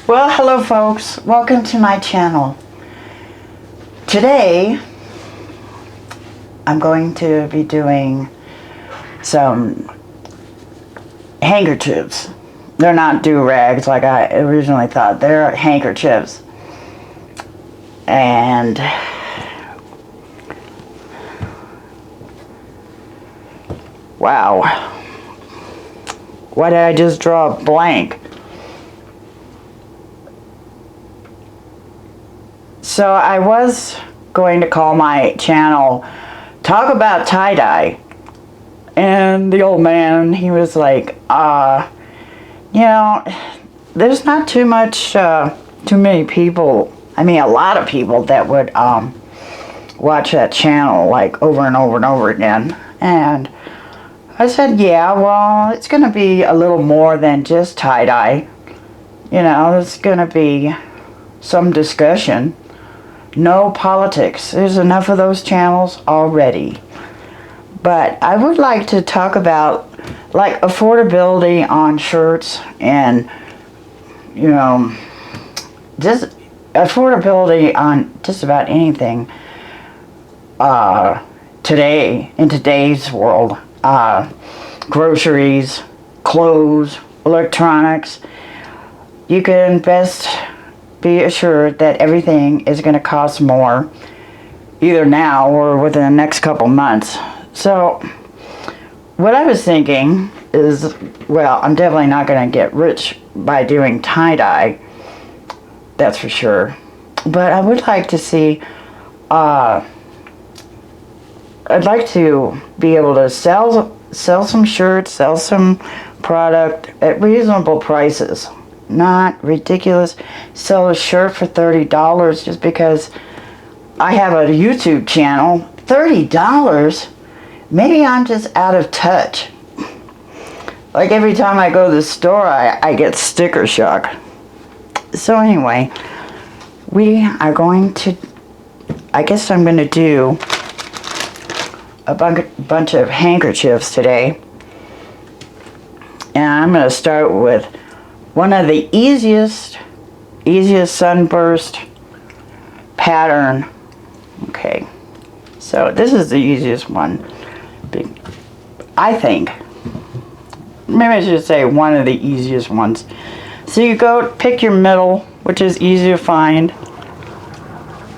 Well, hello folks. Welcome to my channel. Today, I'm going to be doing some handkerchiefs. They're not do-rags like I originally thought. They're handkerchiefs. And wow. Why did I just draw a blank? So I was going to call my channel Talk About Tie-Dye, and the old man, he was like, there's not too many people, I mean a lot of people that would watch that channel like over and over and over again. And I said, yeah, well, it's gonna be a little more than just tie-dye. There's gonna be some discussion. No politics. There's enough of those channels already. But I would like to talk about like affordability on shirts and just affordability on just about anything today, in today's world. Groceries, clothes, electronics. You can best be assured that everything is going to cost more either now or within the next couple months. So what I was thinking is, well, I'm definitely not going to get rich by doing tie-dye, that's for sure, but I would like to see I'd like to be able to sell some shirts, sell some product at reasonable prices. Not ridiculous. Sell a shirt for $30 just because I have a YouTube channel. $30? Maybe I'm just out of touch. Like every time I go to the store, I get sticker shock. So anyway, we are going to, I guess I'm going to do a bunch of handkerchiefs today. And I'm going to start with one of the easiest sunburst pattern. Okay, so this is the easiest one, I think. Maybe I should say one of the easiest ones. So you go pick your middle, which is easy to find,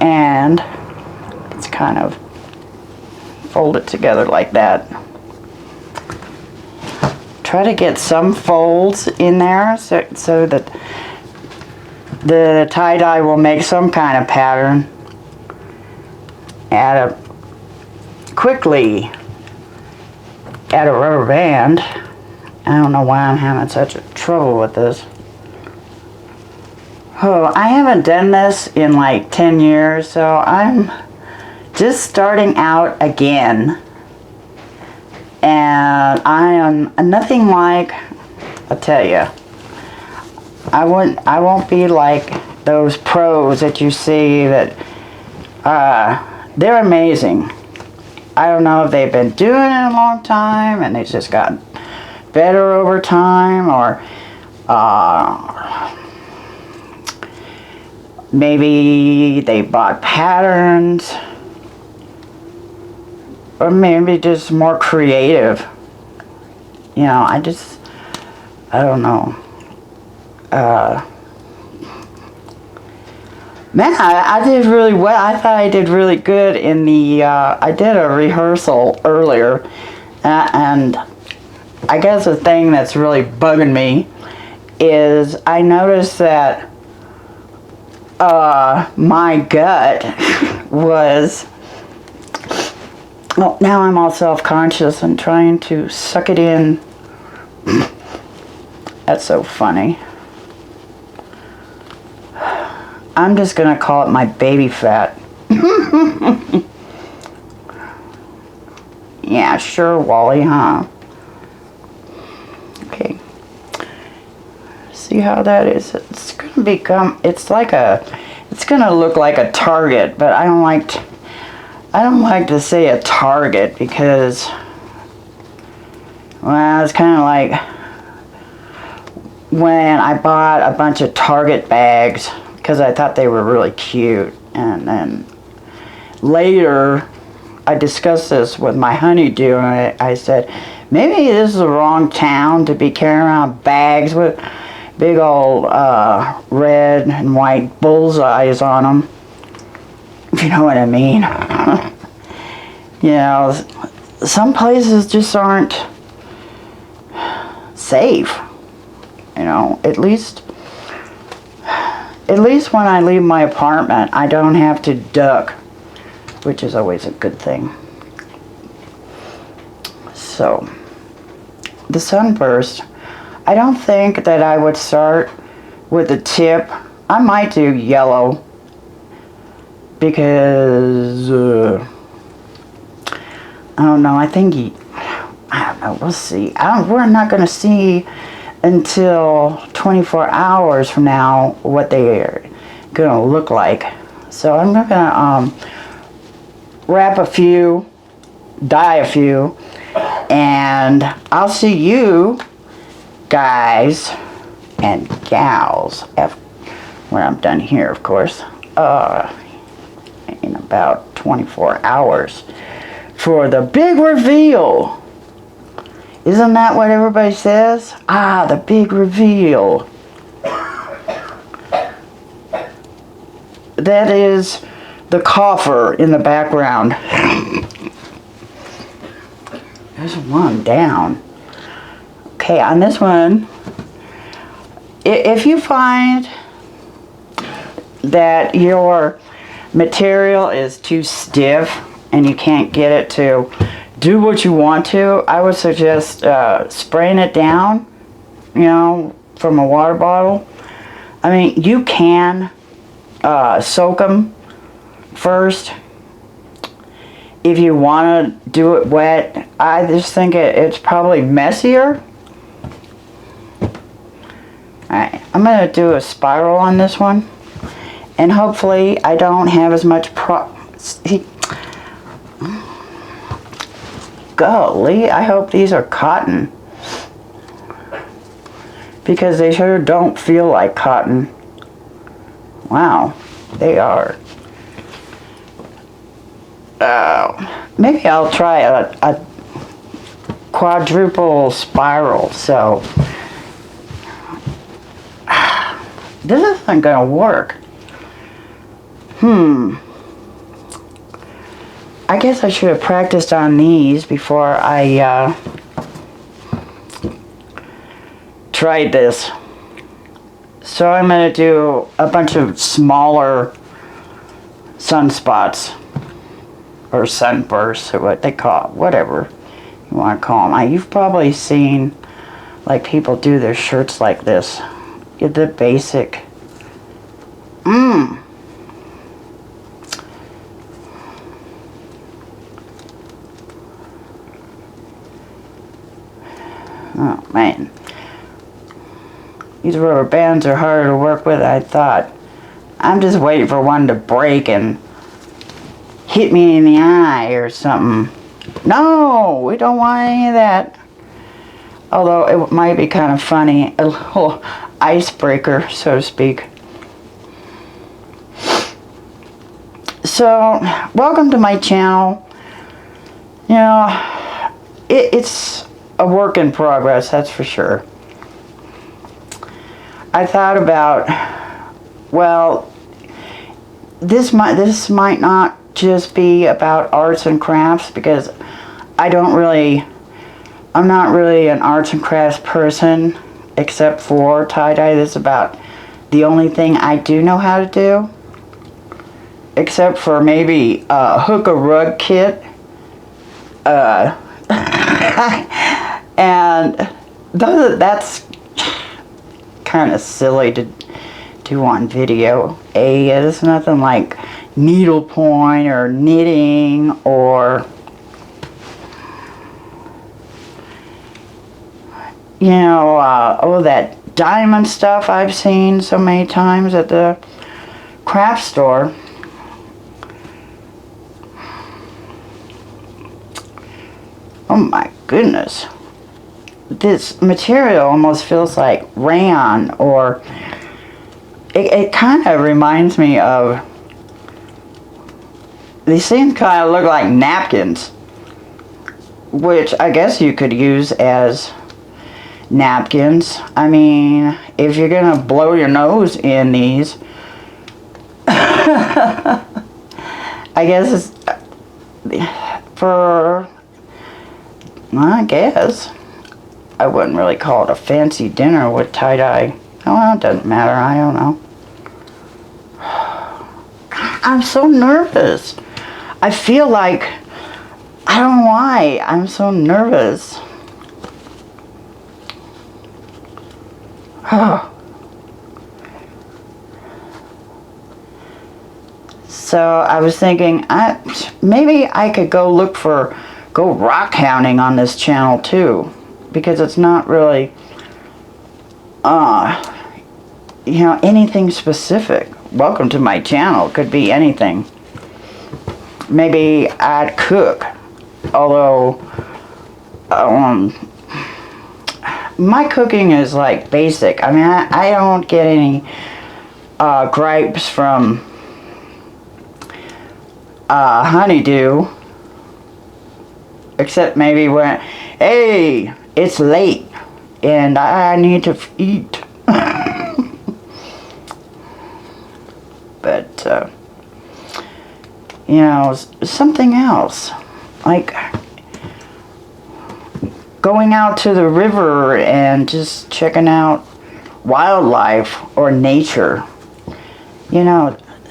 and it's kind of fold it together like that. Try to get some folds in there so that the tie-dye will make some kind of pattern. Quickly add a rubber band. I don't know why I'm having such trouble with this. Oh, I haven't done this in like 10 years, so I'm just starting out again. And I am nothing like, I'll tell you, I won't be like those pros that you see that, they're amazing. I don't know if they've been doing it a long time and they just got better over time, or maybe they bought patterns, or maybe just more creative. I don't know. Man, I did really well. I thought I did really good in the, I did a rehearsal earlier, and I guess the thing that's really bugging me is I noticed that my gut was, well, now I'm all self-conscious and trying to suck it in. That's so funny. I'm just gonna call it my baby fat. Yeah, sure, Wally, huh? Okay. See how that is? It's gonna become, it's gonna look like a target, but I don't like to say a target because, well, it's kind of like, when I bought a bunch of Target bags because I thought they were really cute. And then later, I discussed this with my honeydew, and I said, maybe this is the wrong town to be carrying around bags with big old red and white bullseyes on them. If you know what I mean. You know, some places just aren't safe. You know, at least when I leave my apartment, I don't have to duck, which is always a good thing. So, the sunburst, I don't think that I would start with a tip. I might do yellow because I don't know. I think I don't know. We'll see. We're not going to see until 24 hours from now what they're going to look like. So I'm going to wrap a few, dye a few, and I'll see you guys and gals when I'm done here, of course, in about 24 hours for the big reveal. Isn't that what everybody says? Ah, the big reveal. That is the coffer in the background. There's one down. Okay, on this one, if you find that your material is too stiff and you can't get it to do what you want to, I would suggest spraying it down, you know, from a water bottle. I mean, you can soak them first if you want to do it wet. I just think it's probably messier. Alright, I'm going to do a spiral on this one, and hopefully I don't have as much golly, I hope these are cotton, because they sure don't feel like cotton. Wow, they are. Maybe I'll try a quadruple spiral. So this isn't gonna work. I guess I should have practiced on these before I tried this. So I'm going to do a bunch of smaller sunspots or sunbursts, or what they call it, whatever you want to call them. You've probably seen like people do their shirts like this. Get the basic. Oh man, these rubber bands are harder to work with than I thought. I'm just waiting for one to break and hit me in the eye or something. No, we don't want any of that. Although it might be kind of funny, a little icebreaker, so to speak. So, welcome to my channel. You know, it's a work in progress, that's for sure. I thought about, well, this might not just be about arts and crafts, because I'm not really an arts and crafts person, except for tie-dye. This is about the only thing I do know how to do, except for maybe hook a rug kit. And that's kind of silly to do on video. It's nothing like needlepoint or knitting or, you know, all that diamond stuff I've seen so many times at the craft store. Oh my goodness. this material almost feels like rayon, or it kind of reminds me of, these things kind of look like napkins, which I guess you could use as napkins. I mean, if you're gonna blow your nose in these, I guess it's for, I guess I wouldn't really call it a fancy dinner with tie-dye. Oh, it doesn't matter. I don't know. I'm so nervous. I feel like, I don't know why I'm so nervous. So I was thinking, maybe I could go rock hounding on this channel too, because it's not really, anything specific. Welcome to my channel. Could be anything. Maybe I'd cook, although my cooking is like basic. I mean, I don't get any gripes from Honeydew, except maybe when, hey, it's late and I need to eat. But something else, like going out to the river and just checking out wildlife or nature,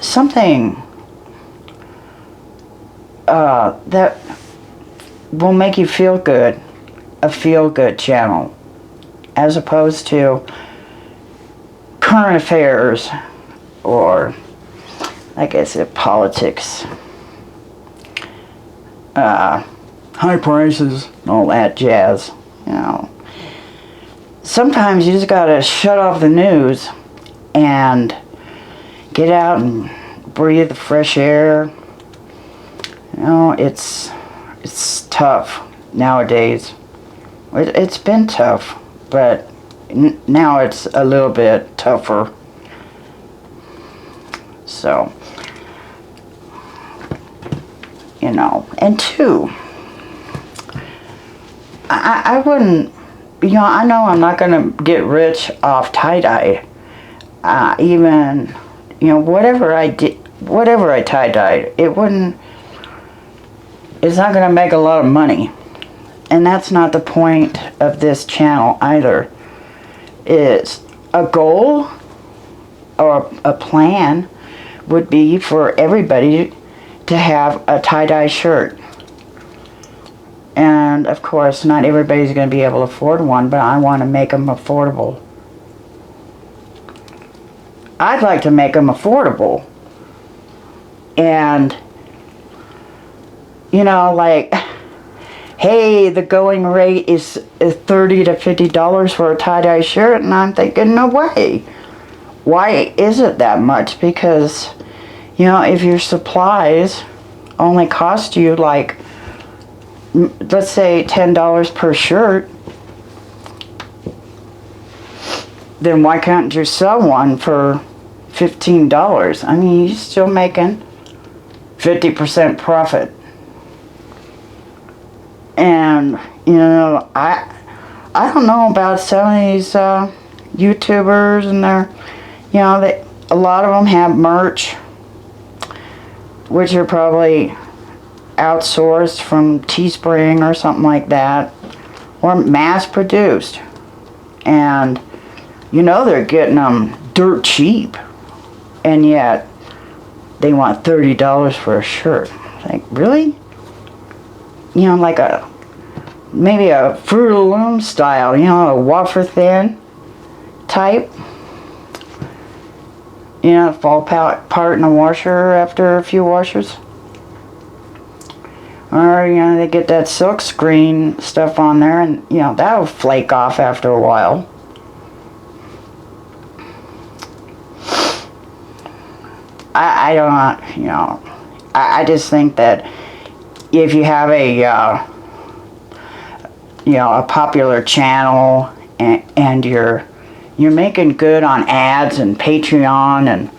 something that will make you feel good, a feel-good channel, as opposed to current affairs or, I guess, politics, high prices, all that jazz. Sometimes you just gotta shut off the news and get out and breathe the fresh air. It's tough nowadays. It's been tough, but now it's a little bit tougher. So, and two, I wouldn't, I know I'm not gonna get rich off tie-dye. Even, whatever I tie-dyed, it's not gonna make a lot of money. And that's not the point of this channel either. It's a goal or a plan would be for everybody to have a tie-dye shirt. And of course, not everybody's going to be able to afford one, but I want to make them affordable. I'd like to make them affordable. And, like, hey, the going rate is $30 to $50 for a tie-dye shirt, and I'm thinking, no way. Why is it that much? Because, if your supplies only cost you, like, let's say $10 per shirt, then why can't you sell one for $15? I mean, you're still making 50% profit. And, I don't know about some of these YouTubers, and they're, a lot of them have merch, which are probably outsourced from Teespring or something like that, or mass produced. And, they're getting them dirt cheap, and yet they want $30 for a shirt. Like, really? Like maybe a Fruit of the Loom style, a wafer thin type. Fall apart in the washer after a few washers. Or, they get that silk screen stuff on there, and, that'll flake off after a while. I don't, I just think that if you have a popular channel, and you're making good on ads and Patreon and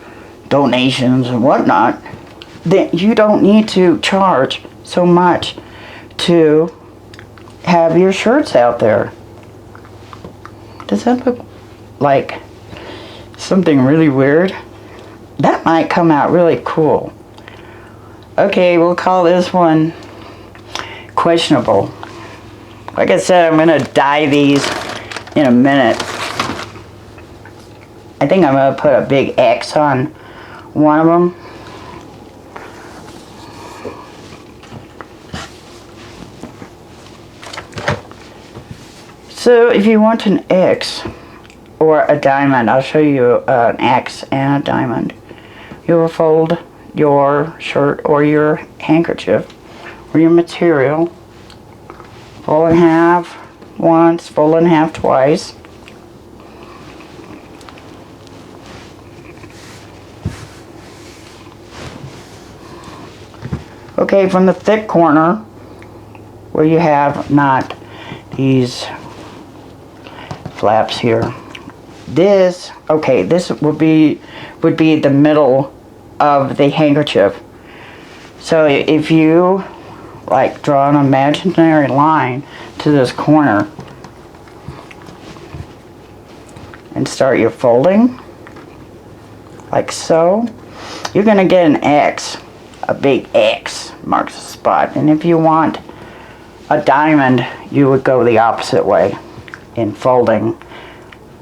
donations and whatnot, then you don't need to charge so much to have your shirts out there. Does that look like something really weird? That might come out really cool. Okay, we'll call this one questionable. Like I said, I'm gonna dye these in a minute. I think I'm gonna put a big X on one of them. So if you want an X or a diamond, I'll show you an X and a diamond. You will fold your shirt or your handkerchief or your material, fold in half once, fold in half twice. Okay, from the thick corner where you have not these flaps here, this would be the middle of the handkerchief. So if you like draw an imaginary line to this corner and start your folding like so, you're gonna get an X. A big X marks the spot. And if you want a diamond, you would go the opposite way in folding.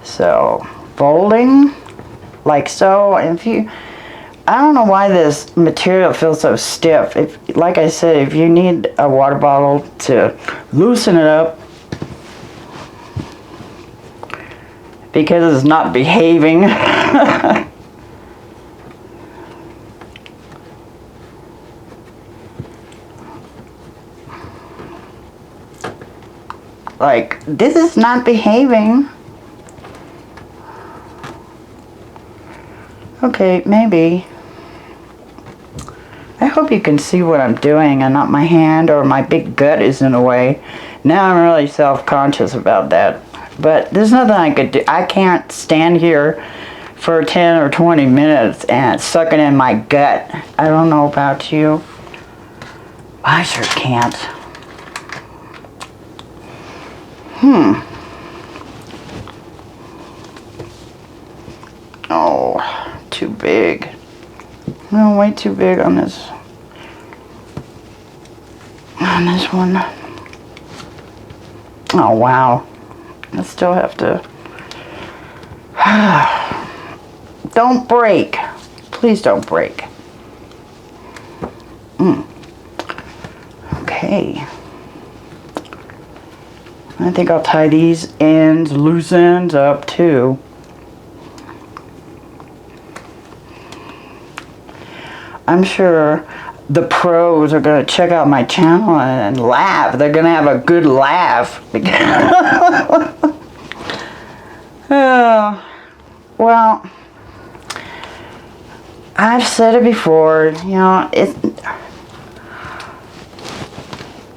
So folding like so. And if you, I don't know why this material feels so stiff. If, like I said, if you need a water bottle to loosen it up because it's not behaving. Like, this is not behaving. Okay, maybe. I hope you can see what I'm doing and not my hand or my big gut is in the way. Now I'm really self-conscious about that. But there's nothing I could do. I can't stand here for 10 or 20 minutes and suck it in my gut. I don't know about you. I sure can't. Oh, too big. No, way too big on this. On this one. Oh, wow. I still have to. Don't break. Please don't break. Okay. I think I'll tie these ends, loose ends up too. I'm sure the pros are going to check out my channel and laugh. They're going to have a good laugh. Well, I've said it before, you know,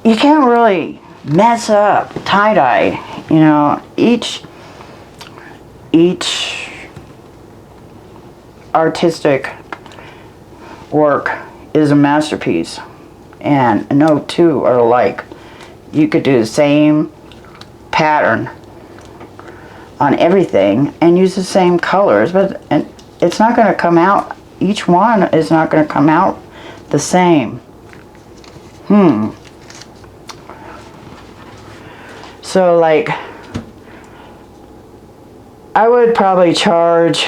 you can't really mess up tie-dye. You know, each artistic work is a masterpiece, and no two are alike. You could do the same pattern on everything and use the same colors, but it's not going to come out, each one is not going to come out the same. So, like, I would probably charge,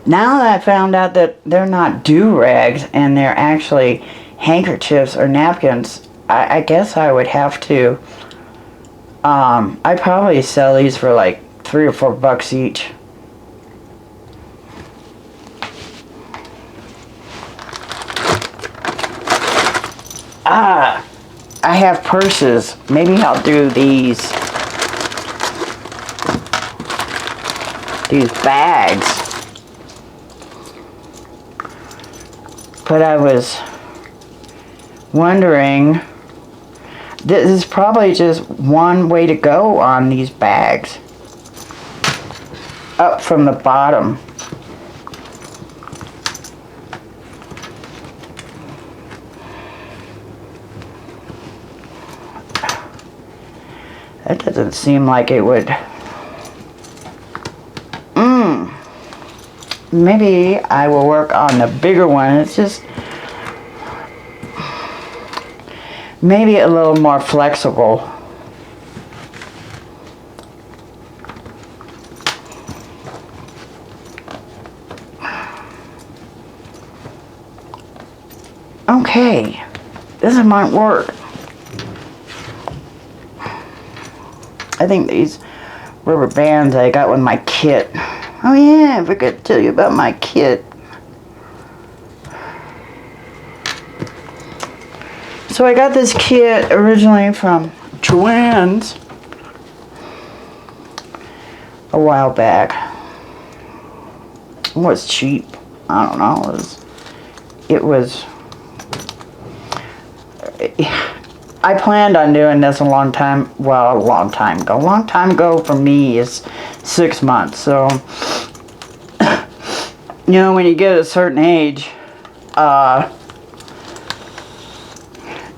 now that I found out that they're not do-rags and they're actually handkerchiefs or napkins, I guess I would have to, I'd probably sell these for like $3 or $4 each. I have purses. Maybe I'll do these bags. But I was wondering, this is probably just one way to go on these bags. Up from the bottom. That doesn't seem like it would. Maybe I will work on the bigger one. It's just maybe a little more flexible. Okay, this might work. I think these rubber bands I got with my kit. Oh yeah, I forgot to tell you about my kit. So I got this kit originally from Joann's a while back. It was cheap. I don't know. It was I planned on doing this a long time. Well, a long time ago. A long time ago for me is 6 months. So, you know, when you get a certain age,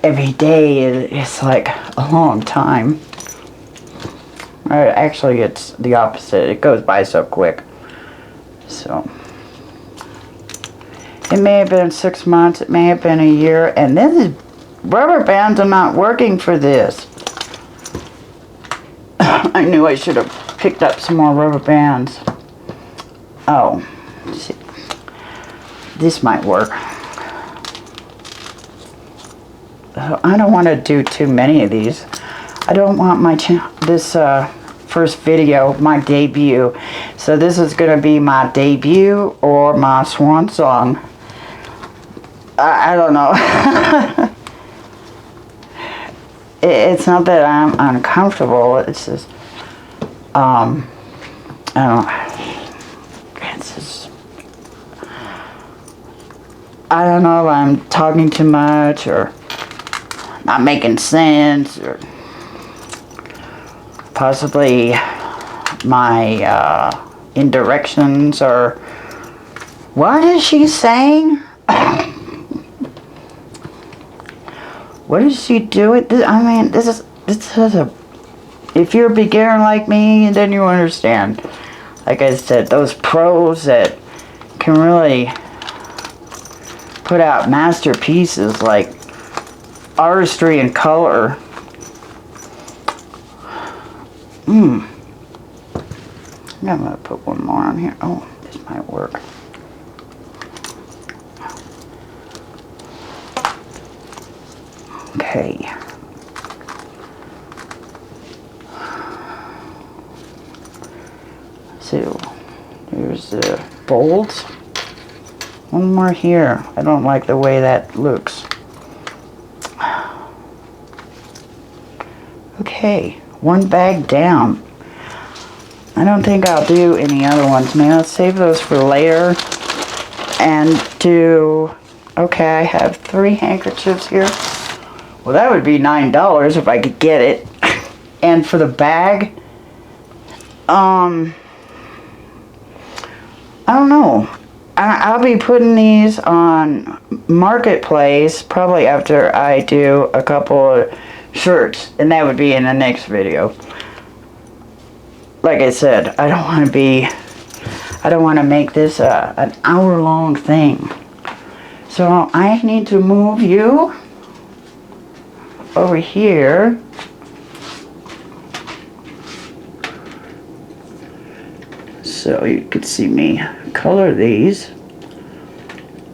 every day is like a long time. Actually, it's the opposite. It goes by so quick. So, it may have been 6 months. It may have been a year. And this is rubber bands are not working for this. I knew I should have picked up some more rubber bands. Oh, let's see. This might work. I don't want to do too many of these. I don't want my this first video, my debut. So this is going to be my debut or my swan song. I don't know. It's not that I'm uncomfortable. It's just, I don't know. It's just, I don't know if I'm talking too much or not making sense, or possibly my indirections, or what is she saying? What is she doing? I mean, this is a, if you're a beginner like me, then you understand. Like I said, those pros that can really put out masterpieces like artistry and color. I'm gonna put one more on here. Oh, this might work. Okay. So, there's the bolts. One more here. I don't like the way that looks. Okay, one bag down. I don't think I'll do any other ones. Maybe I'll save those for later. And do... Okay, I have 3 handkerchiefs here. Well, that would be $9 if I could get it. And for the bag, I don't know. I'll be putting these on Marketplace probably after I do a couple of shirts, and that would be in the next video. Like I said, I don't want to make this an hour-long thing. So I need to move you over here. So you could see me color these.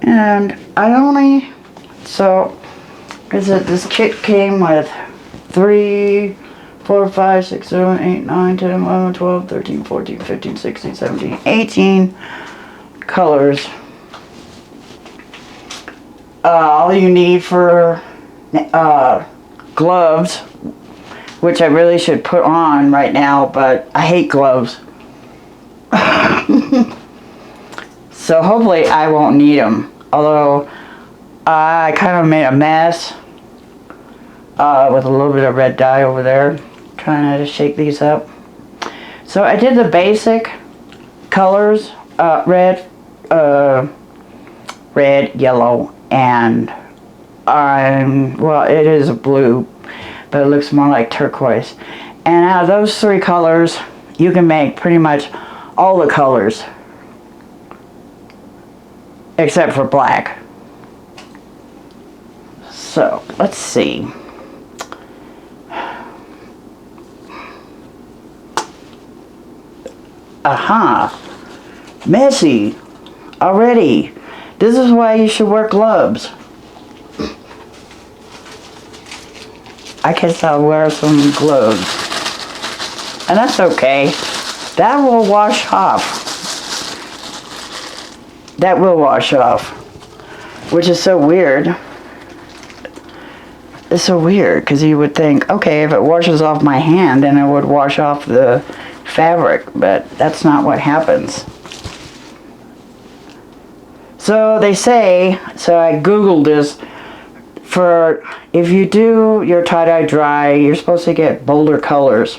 And I only, so I said this kit came with 3, 4, 5, 6, 7, 8, 9, 10, 11, 12, 13, 14, 15, 16, 17, 18 colors. All you need for gloves, which I really should put on right now, but I hate gloves. So hopefully I won't need them. Although I kind of made a mess with a little bit of red dye over there, trying to shake these up. So I did the basic colors, red, yellow, and well, it is a blue, but it looks more like turquoise. And out of those three colors, you can make pretty much all the colors except for black. So let's see. Aha! Messy already. This is why you should wear gloves. I guess I'll wear some gloves. And that's okay. That will wash off. That will wash off. Which is so weird. It's so weird because you would think, okay, if it washes off my hand, then it would wash off the fabric, but that's not what happens. So they say, so I googled this, for if you do your tie-dye dry, you're supposed to get bolder colors.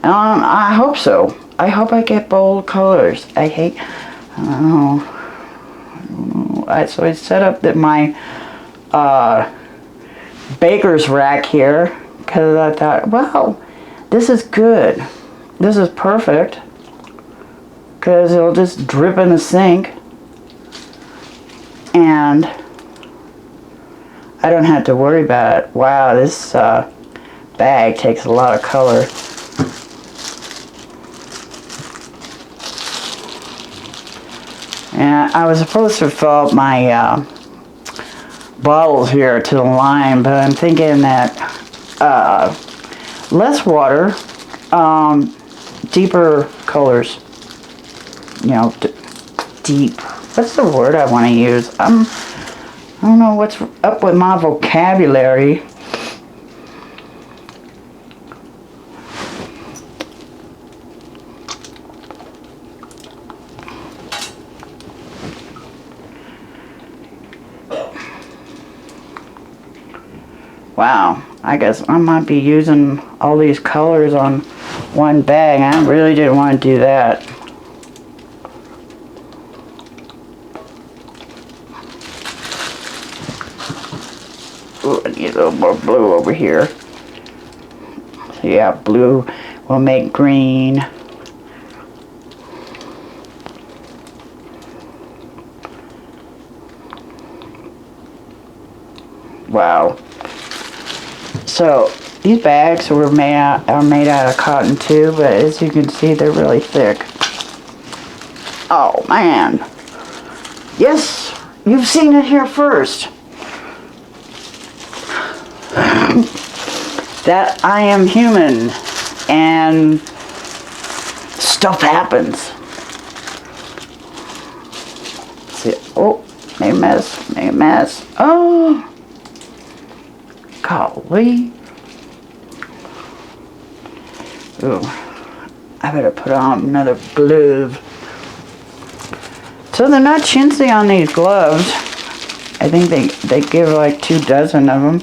I hope so. I hope I get bold colors. I don't know. So I set up my baker's rack here because I thought, wow, this is good. This is perfect because it'll just drip in the sink and I don't have to worry about it. Wow, this bag takes a lot of color. And I was supposed to fill up my bottles here to the line, but I'm thinking that less water, deeper colors, you know, deep. What's the word I want to use? I don't know what's up with my vocabulary. Wow, I guess I might be using all these colors on one bag. I really didn't want to do that. Ooh, I need a little more blue over here. So yeah, blue will make green. Wow. So these bags are made out of cotton too, but as you can see, they're really thick. Oh man. Yes, you've seen it here first. That I am human and stuff happens. See, oh, made a mess. Oh, golly. Ooh, I better put on another glove. So they're not chintzy on these gloves. I think they give like 2 dozen of them.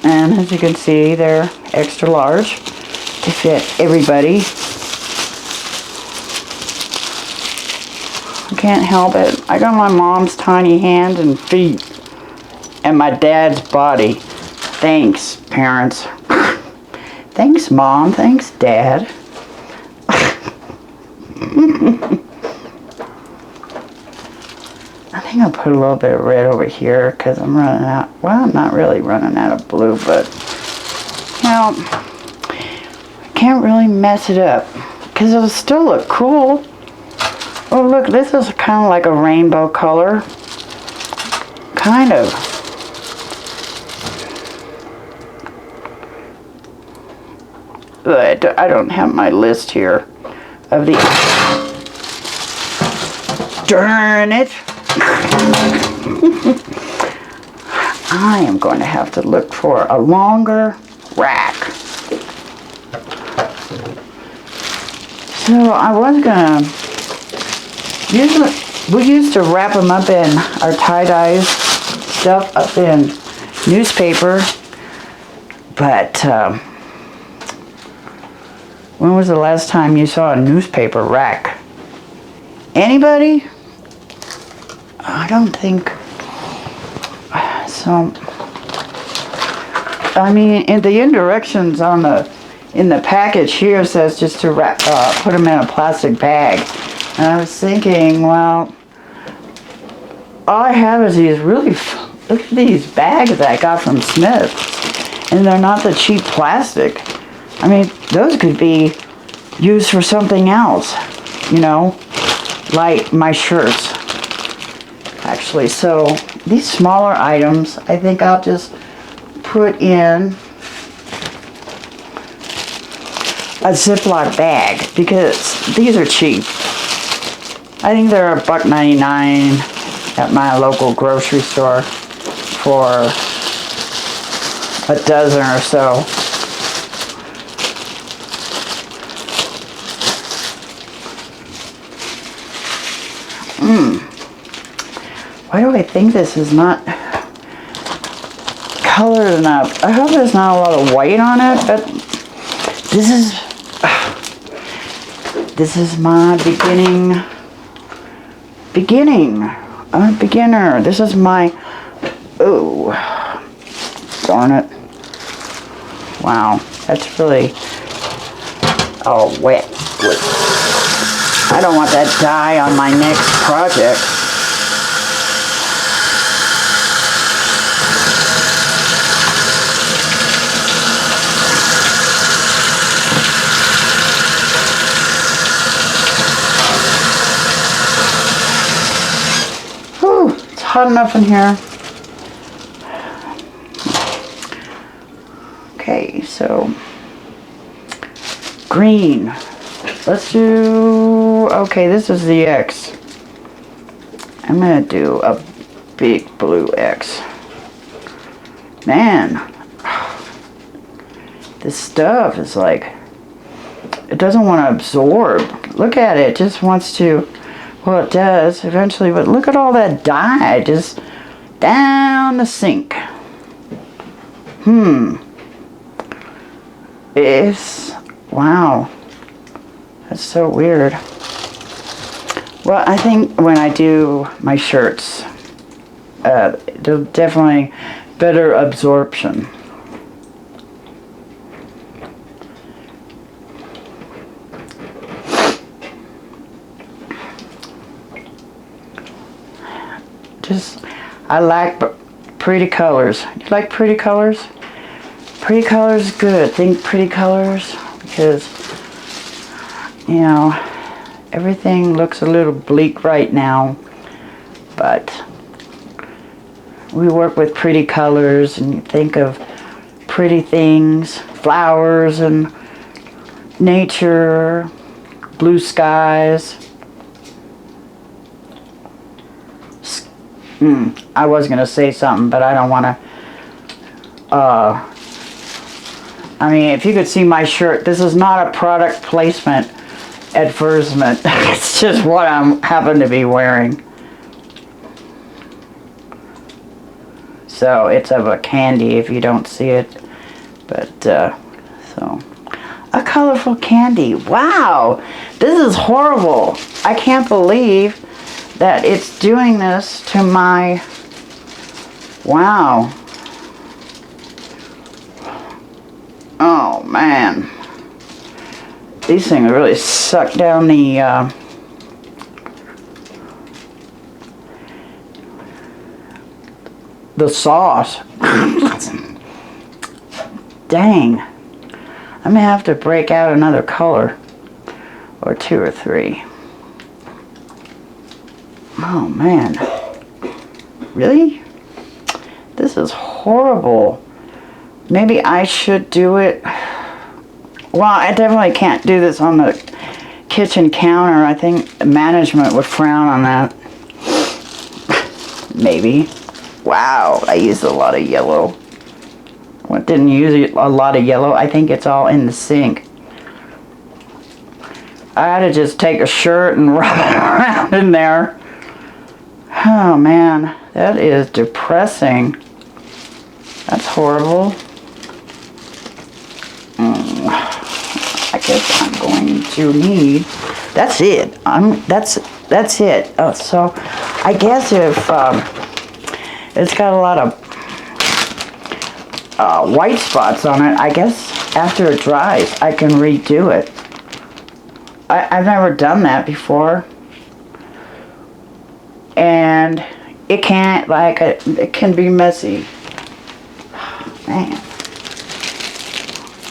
And as you can see, they're extra large to fit everybody. I can't help it. I got my mom's tiny hands and feet and my dad's body. Thanks, parents. Thanks, Mom. Thanks, Dad. I think I'll put a little bit of red over here because I'm running out. Well, I'm not really running out of blue, but you know, I can't really mess it up because it'll still look cool. Oh, look, this is kind of like a rainbow color. Kind of. But I don't have my list here of the. Darn it. I am going to have to look for a longer rack. So I was gonna, usually we used to wrap them up in our tie-dyes stuff up in newspaper. But when was the last time you saw a newspaper rack? Anybody? I don't think so. I mean, in the indirections on in the package here says just to put them in a plastic bag. And I was thinking, well, all I have is these look at these bags that I got from Smith's. And they're not the cheap plastic. I mean, those could be used for something else, you know, like my shirts. Actually, so these smaller items, I think I'll just put in a Ziploc bag because these are cheap. I think they're $1.99 at my local grocery store for a dozen or so. Why do I think this is not colored enough? I hope there's not a lot of white on it, but this is my I'm a beginner. This is my, oh, darn it. Wow, that's really all wet. I don't want that dye on my next project. Whew, it's hot enough in here. Okay, so green. Let's do, okay, this is the X. I'm gonna do a big blue X. Man, this stuff is like, it doesn't want to absorb. Look at it, it just wants to, well, it does eventually, but look at all that dye just down the sink. Wow. That's so weird. Well, I think when I do my shirts, there's definitely better absorption. I like pretty colors. You like pretty colors? Pretty colors, good. Think pretty colors because, you know, everything looks a little bleak right now, but we work with pretty colors and you think of pretty things, flowers and nature, blue skies. I was going to say something, but I don't want to, I mean, if you could see my shirt, this is not a product placement advertisement. It's just what I happen to be wearing. So it's of a candy if you don't see it. But, so, a colorful candy. Wow, this is horrible. I can't believe that it's doing this to my, wow. Oh man, these things really suck down the sauce. Dang, I'm gonna have to break out another color or two or three. Oh man, really? This is horrible. Maybe I should do it. Well, I definitely can't do this on the kitchen counter. I think management would frown on that. Maybe. Wow, I used a lot of yellow. What, didn't use a lot of yellow? I think it's all in the sink. I had to just take a shirt and rub it around in there. Oh man, that is depressing. That's horrible. I guess I'm going to need. That's it. That's it. Oh, so I guess if it's got a lot of white spots on it, I guess after it dries, I can redo it. I've never done that before, and it can't it can be messy. Man.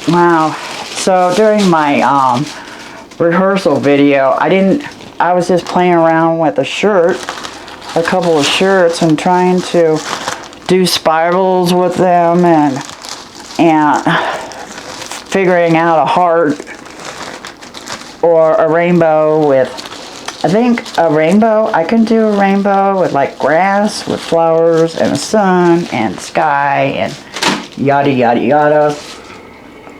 Wow. So during my rehearsal video, I was just playing around with a couple of shirts, and trying to do spirals with them, and figuring out a heart or a rainbow with, I think a rainbow, I can do a rainbow with like grass, with flowers, and a sun, and sky, and yada yada yada.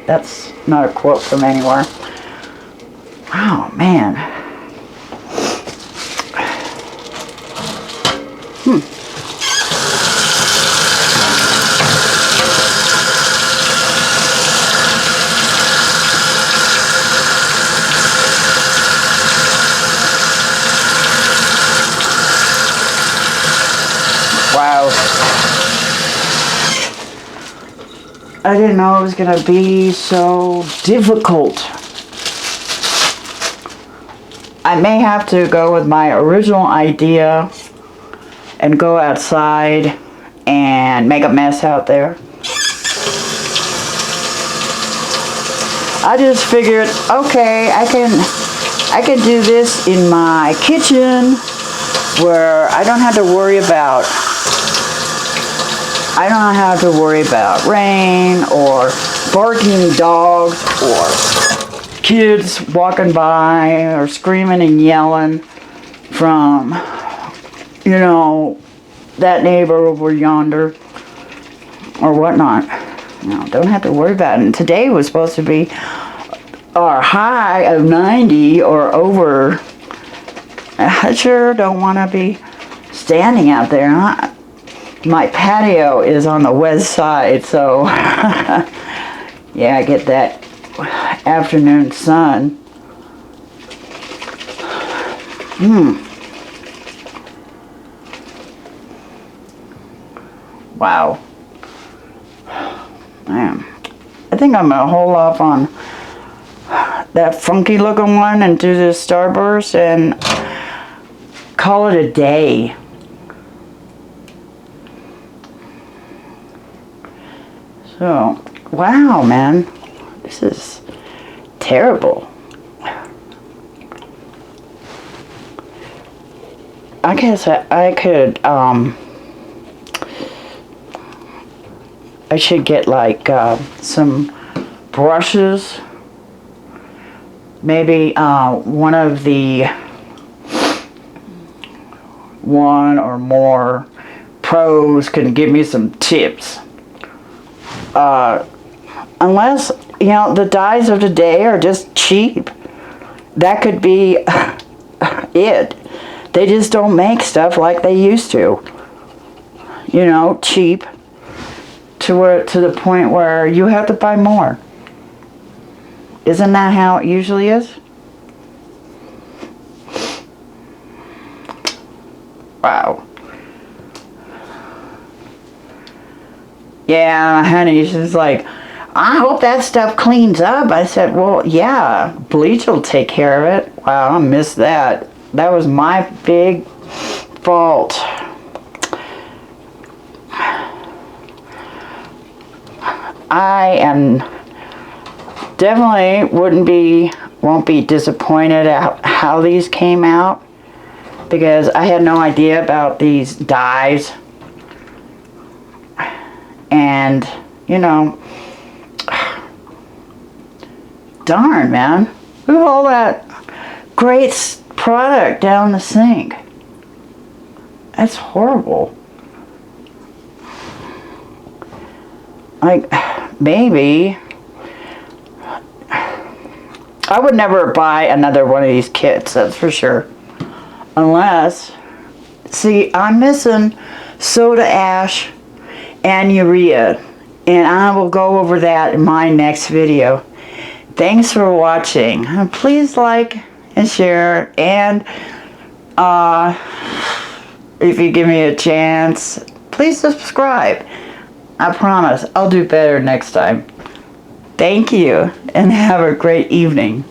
That's not a quote from anywhere. Oh, man. Wow. I didn't know it was going to be so difficult. I may have to go with my original idea and go outside and make a mess out there. I just figured, okay, I can do this in my kitchen where I don't have to worry about rain or barking dogs or kids walking by or screaming and yelling from, that neighbor over yonder or whatnot. Don't have to worry about it. And today was supposed to be our high of 90 or over. I sure don't want to be standing out there. My patio is on the west side, so yeah, I get that afternoon sun. Wow. Man. I think I'm gonna hold off on that funky looking one and do this Starburst and call it a day. So, wow, man, this is terrible. I guess I could, I should get like some brushes. Maybe one or more pros can give me some tips. Unless, the dyes of today are just cheap. That could be it. They just don't make stuff like they used to. Cheap. To the point where you have to buy more. Isn't that how it usually is? Wow. Yeah, honey, she's like, I hope that stuff cleans up. I said, well, yeah, bleach will take care of it. Wow, I missed that. That was my big fault. I am definitely won't be disappointed at how these came out, because I had no idea about these dyes. And, darn, man. Look at all that great product down the sink. That's horrible. Like, maybe I would never buy another one of these kits, that's for sure. Unless, see, I'm missing soda ash and urea. And I will go over that in my next video. Thanks for watching. Please like and share, and if you give me a chance, please subscribe. I promise I'll do better next time. Thank you, and have a great evening.